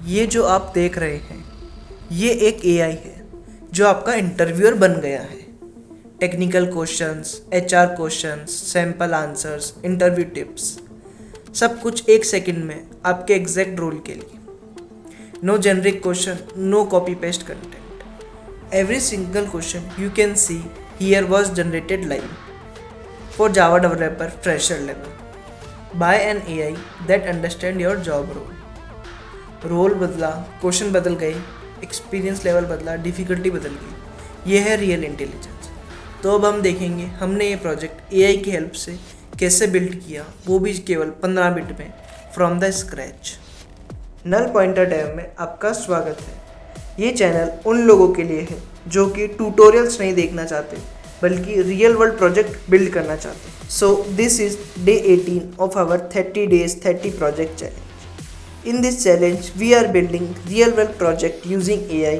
ये जो आप देख रहे हैं, ये एक एआई है जो आपका इंटरव्यूअर बन गया है। Technical questions, HR questions, sample answers, interview tips, सब कुछ 1 सेकंड में आपके एग्जैक्ट रोल के लिए। No generic question, no copy paste content. Every single question you can see here was generated live for Java developer fresher level by an AI that understand your job role। Role बदला, question बदल गए, experience level बदला, difficulty बदल गई। ये है real intelligence. तो अब हम देखेंगे हमने ये प्रोजेक्ट एआई की हेल्प से कैसे बिल्ड किया, वो भी केवल 15 मिनट में from the scratch. Null pointer tab में आपका स्वागत है। ये चैनल उन लोगों के लिए है जो कि ट्यूटोरियल्स नहीं देखना चाहते बल्कि रियल वर्ल्ड प्रोजेक्ट बिल्ड करना चाहते। So this is day 18 of our 30 days 30 project challenge। In this challenge, we are building real-world project using AI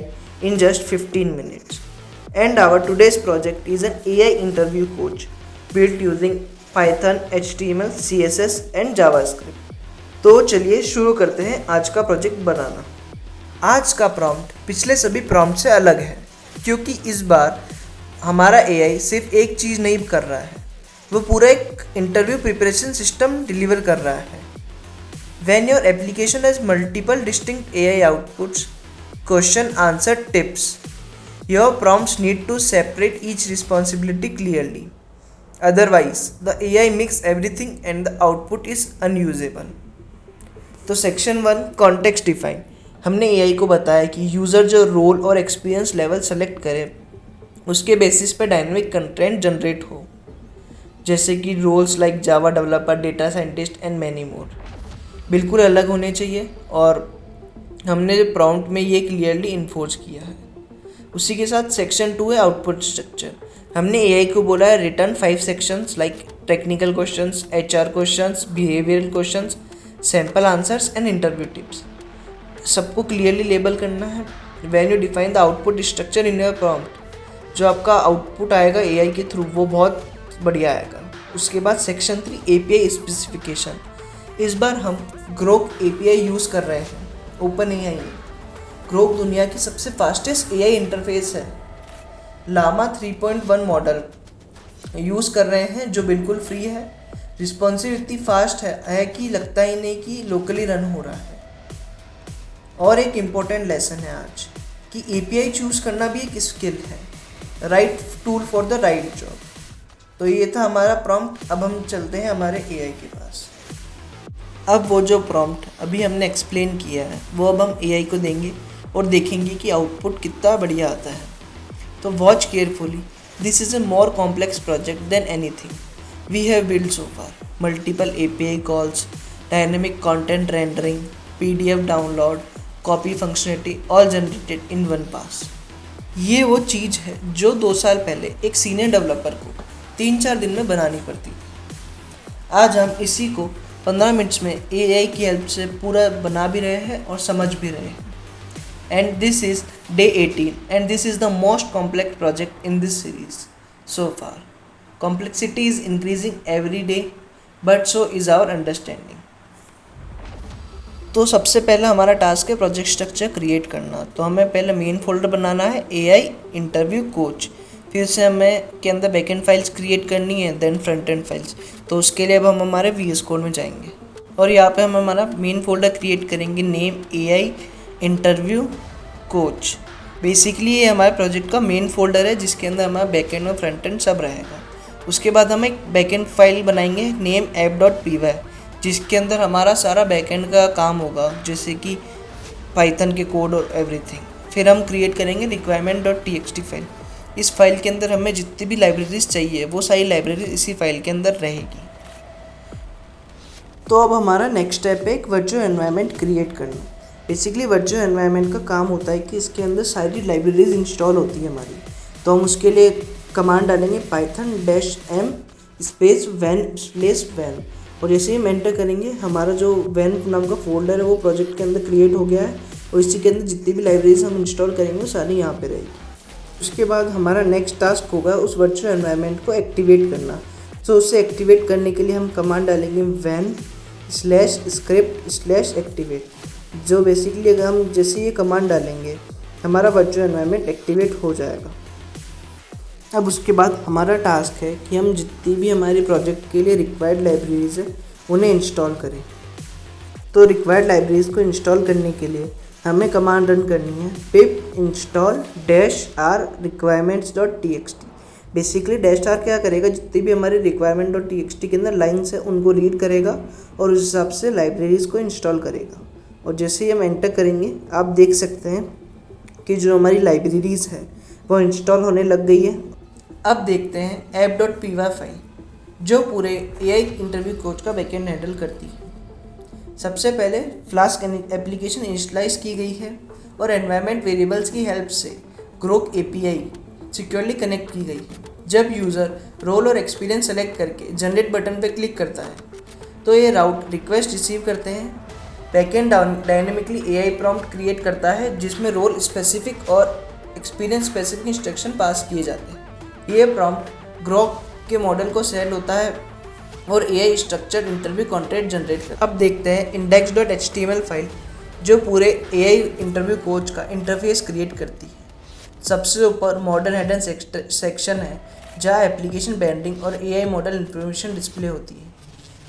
in just 15 minutes. And our today's project is an AI interview coach built using Python, HTML, CSS and JavaScript। तो चलिए शुरू करते हैं आज का project बनाना। आज का prompt पिछले सभी प्रॉम्प्ट से अलग है क्योंकि इस बार हमारा AI सिर्फ एक चीज़ नहीं कर रहा है, वो पूरा एक इंटरव्यू प्रिपरेशन सिस्टम डिलीवर कर रहा है। When your application has multiple distinct AI outputs, question answer tips, your prompts need to separate each responsibility clearly. Otherwise, the AI mix everything and the output is unusable। तो section 1 context define. हमने AI को बताया कि user जो role और experience level select करे उसके basis पे डायनामिक कंटेंट जनरेट हो, जैसे कि roles like Java developer, data scientist and many more बिल्कुल अलग होने चाहिए। और हमने जो प्रॉम्प्ट में ये क्लियरली इन्फोर्स किया है। उसी के साथ सेक्शन 2 है आउटपुट स्ट्रक्चर। हमने एआई को बोला है return 5 sections like technical questions, HR questions, behavioural questions, sample answers and interview tips. सबको क्लियरली लेबल करना है। When you define the output structure in your prompt, जो आपका आउटपुट आएगा एआई के थ्रू वो बहुत बढ़िया आएगा। उसके बाद सेक्शन 3 एपीआई स्पेसिफिकेशन। इस बार हम ग्रोक एपीआई यूज़ कर रहे हैं, ओपन एआई। ग्रोक दुनिया की सबसे फास्टेस्ट एआई इंटरफेस है। लामा 3.1 मॉडल यूज़ कर रहे हैं जो बिल्कुल फ्री है। रिस्पॉन्सिव इतनी फास्ट है कि लगता ही नहीं कि लोकली रन हो रहा है। और एक इम्पोर्टेंट लेसन है आज कि एपीआई चूज़ करना भी एक स्किल है, right tool for the right job. तो ये था हमारा प्रॉम्प्ट। अब हम चलते हैं हमारे एआई के पास। अब वो जो प्रॉम्प्ट अभी हमने एक्सप्लेन किया है वो अब हम एआई को देंगे और देखेंगे कि आउटपुट कितना बढ़िया आता है। तो watch carefully, this is a more complex project than anything we have build so far. Multiple API calls, dynamic content rendering, PDF download, copy functionality all generated in one pass. ये वो चीज़ है जो 2 साल पहले एक सीनियर डेवलपर को 3-4 दिन में बनानी पड़ती। आज हम इसी को 15 मिनट्स में एआई की हेल्प से पूरा बना भी रहे हैं और समझ भी रहे हैं। And this is day 18 and this is the most complex project in this series so far. Complexity is increasing every day but so is our understanding. तो सबसे पहला हमारा टास्क है प्रोजेक्ट स्ट्रक्चर क्रिएट करना। तो हमें पहले मेन फोल्डर बनाना है एआई इंटरव्यू कोच। फिर से हमें के अंदर बैकएंड फाइल्स क्रिएट करनी है, देन फ्रंट एंड फाइल्स। तो उसके लिए अब हम हमारे VS कोड में जाएंगे और यहाँ पे हम हमारा मेन फोल्डर क्रिएट करेंगे, name AI interview coach. Basically ये हमारे प्रोजेक्ट का मेन फोल्डर है जिसके अंदर हमारा बैकएंड और फ्रंट एंड सब रहेगा। उसके बाद हम एक बैकएंड फाइल बनाएंगे नेम app.py, जिसके अंदर हमारा सारा बैकएंड का काम होगा, जैसे कि पाइथन के कोड और एवरीथिंग। फिर हम क्रिएट करेंगे requirement.txt फाइल। इस फाइल के अंदर हमें जितनी भी लाइब्रेरीज चाहिए वो सारी लाइब्रेरीज इसी फाइल के अंदर रहेगी। तो अब हमारा नेक्स्ट स्टेप है एक वर्चुअल एनवायरनमेंट क्रिएट करना। बेसिकली वर्चुअल एनवायरनमेंट का काम होता है कि इसके अंदर सारी लाइब्रेरीज इंस्टॉल होती है हमारी। तो हम उसके लिए कमांड डालेंगे python-m /van। और जैसे ही हम एंटर करेंगे हमारा जो वैन नाम का फोल्डर है वो प्रोजेक्ट के अंदर क्रिएट हो गया है और इसी के अंदर जितनी भी लाइब्रेरीज हम इंस्टॉल करेंगे वो सारी यहाँ पे रहेगी। उसके बाद हमारा नेक्स्ट टास्क होगा उस वर्चुअल एनवायरनमेंट को एक्टिवेट करना। तो उसे एक्टिवेट करने के लिए हम कमांड डालेंगे van/script/activate। जो बेसिकली अगर हम जैसे ये कमांड डालेंगे हमारा वर्चुअल एनवायरनमेंट एक्टिवेट हो जाएगा। अब उसके बाद हमारा टास्क है कि हम जितनी भी हमारे प्रोजेक्ट के लिए रिक्वायर्ड लाइब्रेरीज है उन्हें इंस्टॉल करें। तो रिक्वायर्ड लाइब्रेरीज को इंस्टॉल करने के लिए हमें कमांड रन करनी है pip install -r requirements.txt। Basically -r क्या करेगा, जितनी भी हमारी requirement.txt के अंदर लाइन्स है उनको रीड करेगा और उस हिसाब से लाइब्रेरीज को इंस्टॉल करेगा। और जैसे ही हम एंटर करेंगे आप देख सकते हैं कि जो हमारी लाइब्रेरीज है वो इंस्टॉल होने लग गई है। अब देखते हैं app.py फाइल जो पूरे AI इंटरव्यू कोच का बैकएंड हैंडल करती है। सबसे पहले फ्लास्क एप्लीकेशन इनिशियलाइज की गई है और एनवायरनमेंट वेरिएबल्स की हेल्प से ग्रोक API सिक्योरली कनेक्ट की गई है। जब यूज़र रोल और एक्सपीरियंस सेलेक्ट करके जनरेट बटन पर क्लिक करता है तो ये राउट रिक्वेस्ट रिसीव करते हैं। Backend dynamically AI prompt create करता है जिसमें रोल स्पेसिफिक और एक्सपीरियंस स्पेसिफिक इंस्ट्रक्शन पास किए जाते हैं। ये प्रॉम्प्ट ग्रोक के मॉडल को सेट होता है और AI structured interview content generate करता है। अब देखते हैं index.html फाइल जो पूरे AI इंटरव्यू कोच का इंटरफेस क्रिएट करती है। सबसे ऊपर मॉडल हेडर सेक्शन है जहाँ एप्लीकेशन बैंडिंग और AI मॉडल इंफॉर्मेशन डिस्प्ले होती है।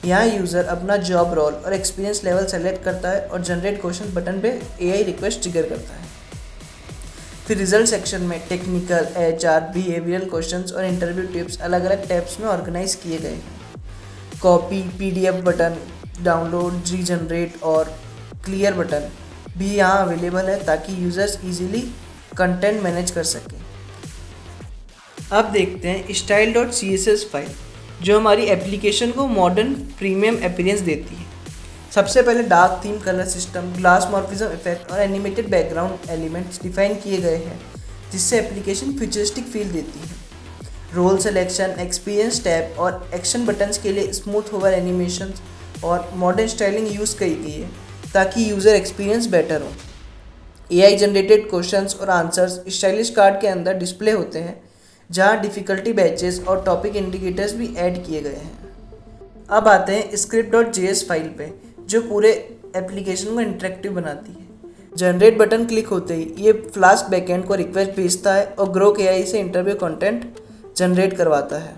यहाँ यूज़र अपना जॉब रोल और एक्सपीरियंस लेवल सेलेक्ट करता है और जनरेट क्वेश्चन बटन पे AI रिक्वेस्ट ट्रिगर करता है। फिर रिजल्ट सेक्शन में टेक्निकल, HR, बिहेवियरल क्वेश्चंस और इंटरव्यू टिप्स अलग अलग टैब्स में ऑर्गेनाइज किए गए हैं। Copy, PDF button, download, regenerate और क्लियर बटन भी यहाँ अवेलेबल है ताकि यूज़र्स इजीली कंटेंट मैनेज कर सकें। अब देखते हैं style.css फाइल जो हमारी एप्लीकेशन को मॉडर्न प्रीमियम अपीयरेंस देती है। सबसे पहले dark theme, colour system, glass morphism effect और एनिमेटेड बैकग्राउंड एलिमेंट्स डिफाइन किए गए हैं जिससे एप्लीकेशन फ्यूचरिस्टिक फील देती है। रोल सिलेक्शन, एक्सपीरियंस टैब और एक्शन बटन्स के लिए स्मूथ होवर एनिमेशन और मॉडर्न स्टाइलिंग यूज़ की गई है ताकि यूज़र एक्सपीरियंस बेटर हो। AI जनरेटेड क्वेश्चंस और आंसर्स स्टाइलिश कार्ड के अंदर डिस्प्ले होते हैं जहां डिफ़िकल्टी बैचेस और टॉपिक इंडिकेटर्स भी ऐड किए गए हैं। अब आते हैं script.js फाइल पे जो पूरे एप्लीकेशन को इंटरेक्टिव बनाती है। जनरेट बटन क्लिक होते ही ये फ्लास्क बैकएंड को रिक्वेस्ट भेजता है और ग्रोक AI से इंटरव्यू कंटेंट जनरेट करवाता है।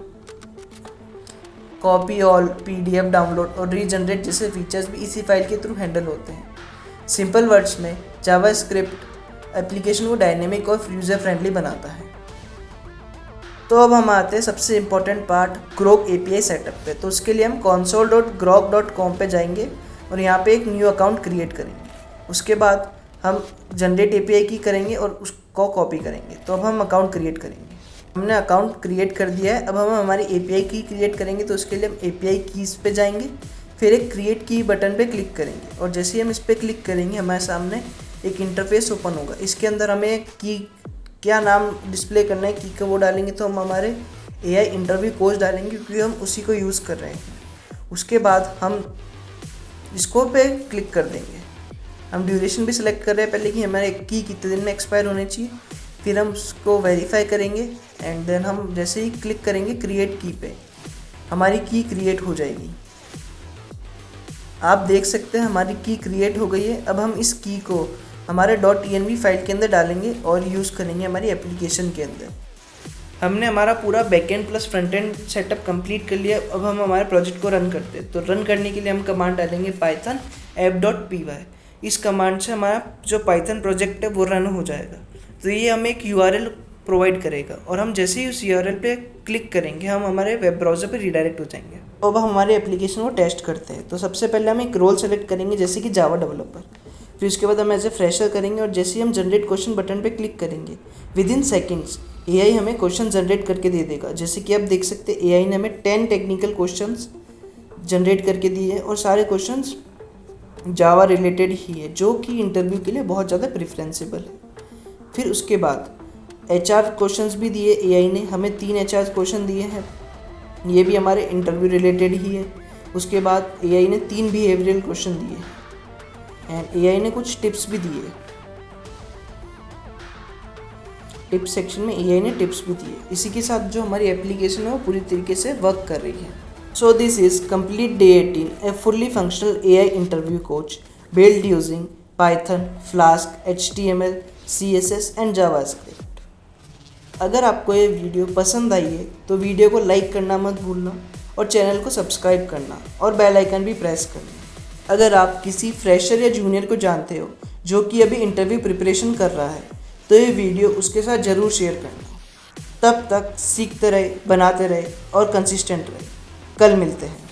कॉपी ऑल, PDF डाउनलोड और रीजनरेट जैसे फीचर्स भी इसी फाइल के थ्रू हैंडल होते हैं। सिंपल वर्ड्स में जावास्क्रिप्ट एप्लीकेशन को डायनेमिक और यूज़र फ्रेंडली बनाता है। तो अब हम आते हैं सबसे important part Grok API setup पे। तो उसके लिए हम console.grok.com पे जाएंगे और यहाँ पे एक न्यू अकाउंट क्रिएट करेंगे। उसके बाद हम जनरेट API की करेंगे और उसको कॉपी करेंगे। तो अब हम अकाउंट क्रिएट करेंगे। हमने अकाउंट क्रिएट कर दिया है। अब हम हमारी API की क्रिएट करेंगे तो उसके लिए हम API कीज़ पे जाएंगे, फिर एक क्रिएट की बटन पे क्लिक करेंगे और जैसे ही हम इस पर क्लिक करेंगे हमारे सामने एक इंटरफेस ओपन होगा। इसके अंदर हमें की क्या नाम डिस्प्ले करना है, की का वो डालेंगे तो हम हमारे AI इंटरव्यू कोच डालेंगे क्योंकि हम उसी को यूज़ कर रहे हैं। उसके बाद हम इसको पे क्लिक कर देंगे। हम ड्यूरेशन भी सिलेक्ट कर रहे हैं पहले कि हमारे की कितने दिन में एक्सपायर होने चाहिए, फिर हम उसको वेरीफाई करेंगे एंड देन हम जैसे ही क्लिक करेंगे क्रिएट की पे हमारी की क्रिएट हो जाएगी। आप देख सकते हैं हमारी की क्रिएट हो गई है। अब हम इस की को हमारे .env फाइल के अंदर डालेंगे और यूज़ करेंगे हमारी एप्लीकेशन के अंदर। हमने हमारा पूरा backend plus front end setup complete कर लिया। अब हम हमारे प्रोजेक्ट को रन करते हैं। तो रन करने के लिए हम कमांड डालेंगे python app.py। इस कमांड से हमारा जो पाइथन प्रोजेक्ट है वो रन हो जाएगा। तो ये हमें एक URL प्रोवाइड करेगा और हम जैसे ही उस URL पे क्लिक करेंगे हम हमारे वेब ब्राउज़र पे रीडायरेक्ट हो जाएंगे। अब हम हमारे एप्लीकेशन को टेस्ट करते हैं। तो सबसे पहले हम एक रोल सेलेक्ट करेंगे जैसे कि जावा डेवलपर। फिर उसके बाद हम एज ए फ्रेशर करेंगे और जैसे ही हम जनरेट क्वेश्चन बटन पे क्लिक करेंगे विदिन सेकेंड्स AI हमें क्वेश्चन जनरेट करके दे देगा। जैसे कि आप देख सकते हैं AI ने हमें 10 टेक्निकल क्वेश्चंस जनरेट करके दिए हैं और सारे क्वेश्चंस जावा रिलेटेड ही है जो कि इंटरव्यू के लिए बहुत ज़्यादा प्रेफरेंसेबल है। फिर उसके बाद HR क्वेश्चंस भी दिए AI ने, हमें 3 HR क्वेश्चन दिए हैं, ये भी हमारे इंटरव्यू रिलेटेड ही है। उसके बाद AI ने 3 बिहेवियरल क्वेश्चन दिए एंड AI ने कुछ टिप्स भी दिए। टिप्स सेक्शन में AI ने टिप्स भी दिए। इसी के साथ जो हमारी एप्लीकेशन है वो पूरी तरीके से वर्क कर रही है। So this is complete day 18, a fully functional AI interview coach built using Python, flask, HTML, CSS and JavaScript. अगर आपको ये वीडियो पसंद आई है तो वीडियो को लाइक करना मत भूलना और चैनल को सब्सक्राइब करना और बेल आइकन भी प्रेस करना। अगर आप किसी फ्रेशर या जूनियर को जानते हो जो कि अभी इंटरव्यू प्रिपरेशन कर रहा है तो ये वीडियो उसके साथ ज़रूर शेयर करना। तब तक सीखते रहे, बनाते रहे और कंसिस्टेंट रहे। कल मिलते हैं।